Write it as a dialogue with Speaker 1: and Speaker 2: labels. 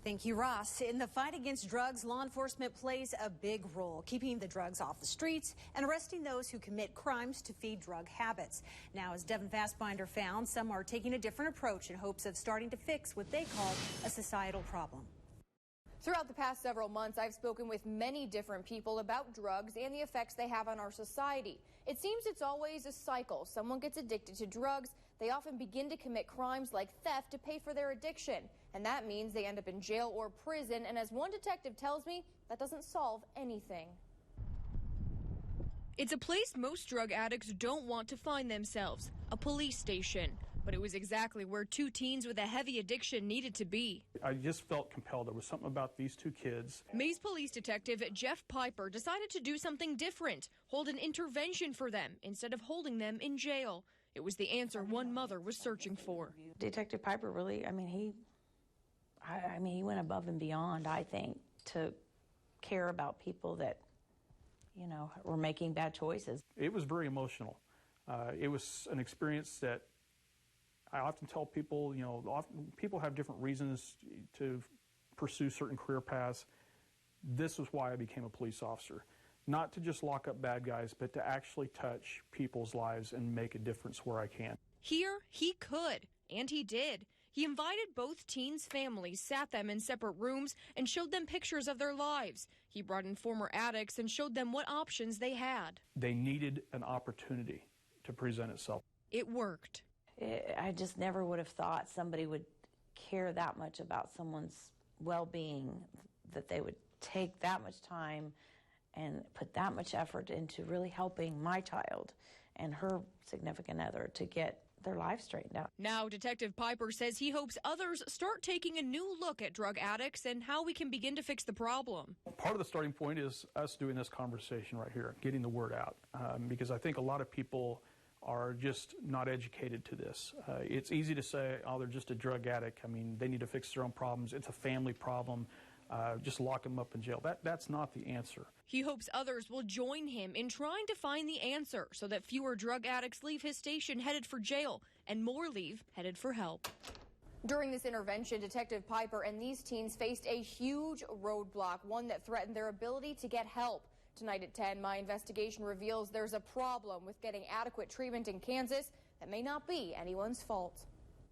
Speaker 1: Thank you, Ross. In the fight against drugs, law enforcement plays a big role, keeping the drugs off the streets and arresting those who commit crimes to feed drug habits. Now, as Devon found, some are taking a different approach in hopes of starting to fix what they call a societal problem.
Speaker 2: Throughout the past several months, I've spoken with many different people about drugs and the effects they have on our society. It seems it's always a cycle. Someone gets addicted to drugs. They often begin to commit crimes like theft to pay for their addiction. And that means they end up in jail or prison. And as one detective tells me, that doesn't solve anything.
Speaker 3: It's a place most drug addicts don't want to find themselves, a police station. But it was exactly where two teens with a heavy addiction needed to be.
Speaker 4: I just felt compelled. There was something about these two kids.
Speaker 3: Mays Police Detective Jeff Piper decided to do something different, hold an intervention for them instead of holding them in jail. It was the answer one mother was searching for.
Speaker 5: Detective Piper really, he went above and beyond, I think, to care about people that, were making bad choices.
Speaker 4: It was very emotional. It was an experience that I often tell people, often people have different reasons to pursue certain career paths. This was why I became a police officer. Not to just lock up bad guys, but to actually touch people's lives and make a difference where I can.
Speaker 3: Here, he could, and he did. He invited both teens' families, sat them in separate rooms, and showed them pictures of their lives. He brought in former addicts and showed them what options they had.
Speaker 4: They needed an opportunity to present itself.
Speaker 3: It worked.
Speaker 5: I just never would have thought somebody would care that much about someone's well-being, that they would take that much time and put that much effort into really helping my child and her significant other to get their lives straightened out.
Speaker 3: Now, Detective Piper says he hopes others start taking a new look at drug addicts and how we can begin to fix the problem.
Speaker 4: Part of the starting point is us doing this conversation right here, getting the word out, because I think a lot of people are just not educated to this. It's easy to say, oh, they're just a drug addict. They need to fix their own problems. It's a family problem. Just lock them up in jail. That's not the answer.
Speaker 3: He hopes others will join him in trying to find the answer so that fewer drug addicts leave his station headed for jail and more leave headed for help.
Speaker 2: During this intervention, Detective Piper and these teens faced a huge roadblock, one that threatened their ability to get help. Tonight at 10, my investigation reveals there's a problem with getting adequate treatment in Kansas that may not be anyone's fault.